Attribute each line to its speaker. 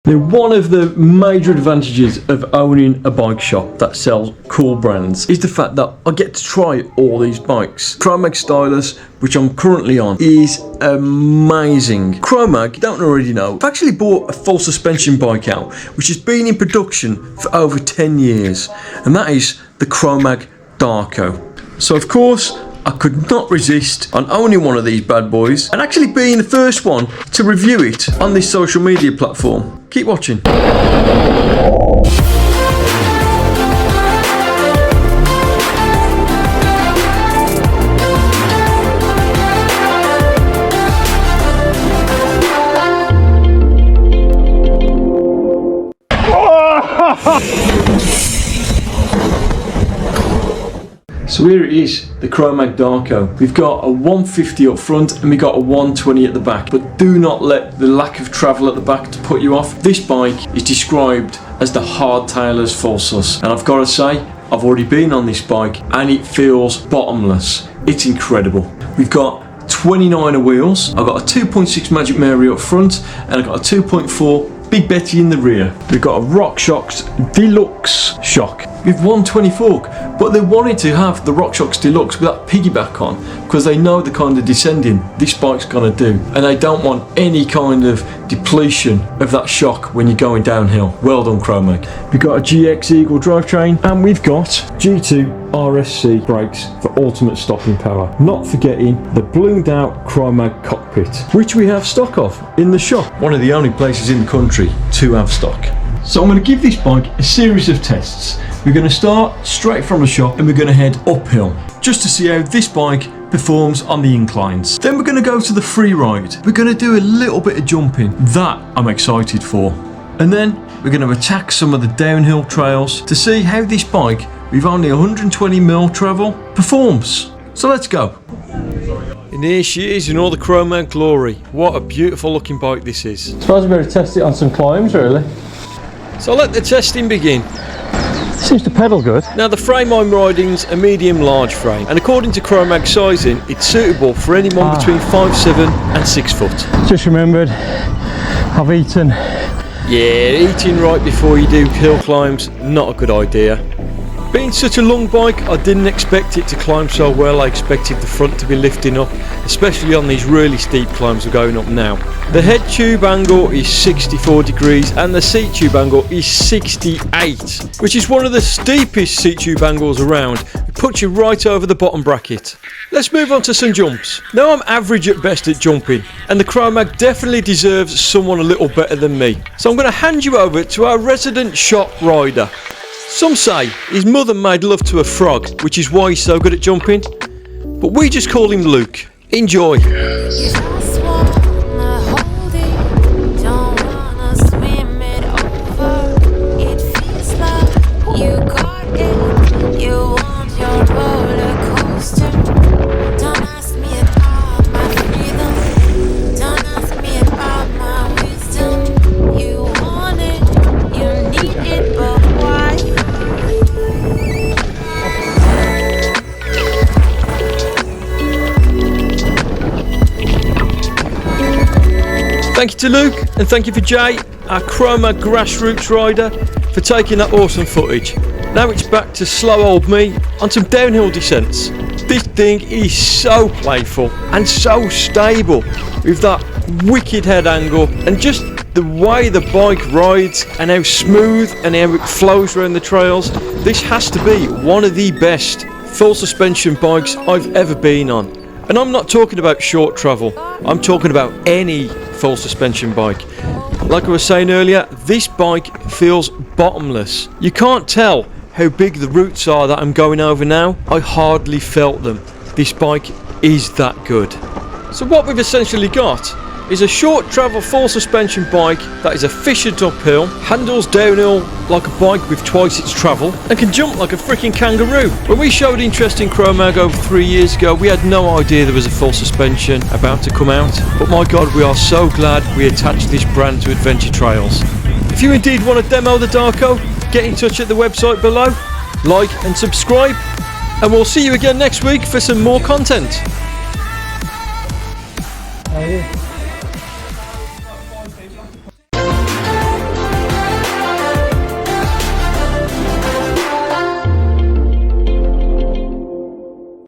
Speaker 1: Now, one of the major advantages of owning a bike shop that sells cool brands is the fact that I get to try all these bikes. Chromag Stylus, which I'm currently on, is amazing. Chromag, you don't already know, I've actually bought a full suspension bike out, which has been in production for over 10 years, and that is the Chromag Darco. So of course, I could not resist on owning one of these bad boys and actually being the first one to review it on this social media platform. Keep watching. So here it is, the Chromag Darco. We've got a 150 up front and we got a 120 at the back, but do not let the lack of travel at the back to put you off. This bike is described as the hardtailer's full sus, and I've got to say, I've already been on this bike and it feels bottomless. It's incredible. We've got 29er wheels. I've got a 2.6 Magic Mary up front and I've got a 2.4 Big Betty in the rear. We've got a RockShox Deluxe shock with 120 fork, but they wanted to have the RockShox Deluxe with that piggyback on because they know the kind of descending this bike's gonna do, and they don't want any kind of depletion of that shock when you're going downhill. Well done, Chromag. We've got a GX Eagle drivetrain and we've got G2 RSC brakes for ultimate stopping power. Not forgetting the bloomed out Chromag cockpit, which we have stock of in the shop. One of the only places in the country to have stock. So I'm going to give this bike a series of tests. We're going to start straight from the shop and we're going to head uphill just to see how this bike performs on the inclines. Then we're going to go to the free ride. We're going to do a little bit of jumping. That I'm excited for. And then we're going to attack some of the downhill trails to see how this bike with only 120mm travel performs. So let's go. And here she is in all the Chromag glory. What a beautiful looking bike this is.
Speaker 2: I suppose we better test it on some climbs, really.
Speaker 1: So let the testing begin.
Speaker 2: Seems to pedal good.
Speaker 1: Now the frame I'm riding's a medium large frame, and according to Chromag sizing, it's suitable for anyone between 5'7" and 6 foot.
Speaker 2: Just remembered, I've eaten.
Speaker 1: Yeah, eating right before you do hill climbs, not a good idea. Being such a long bike, I didn't expect it to climb so well. I expected the front to be lifting up, especially on these really steep climbs we're going up now. The head tube angle is 64 degrees and the seat tube angle is 68, which is one of the steepest seat tube angles around. It puts you right over the bottom bracket. Let's move on to some jumps. Now I'm average at best at jumping, and the Chromag definitely deserves someone a little better than me. So I'm going to hand you over to our resident shop rider. Some say his mother made love to a frog, which is why he's so good at jumping, but we just call him Luke. Enjoy. Thank you to Luke, and thank you for Jay, our Chromag grassroots rider, for taking that awesome footage. Now it's back to slow old me on some downhill descents. This thing is so playful and so stable with that wicked head angle, and just the way the bike rides and how smooth and how it flows around the trails. This has to be one of the best full suspension bikes I've ever been on. And I'm not talking about short travel, I'm talking about any full suspension bike. Like I was saying earlier, this bike feels bottomless. You can't tell how big the roots are that I'm going over now. I hardly felt them. This bike is that good. So what we've essentially got is a short travel full suspension bike that is efficient uphill, handles downhill like a bike with twice its travel, and can jump like a freaking kangaroo. When we showed interest in Chromag over 3 years ago, we had no idea there was a full suspension about to come out, but my god, we are so glad we attached this brand to Adventure Trails. If you indeed want to demo the Darco, get in touch at the website below, like and subscribe, and we'll see you again next week for some more content.
Speaker 2: Oh, yeah.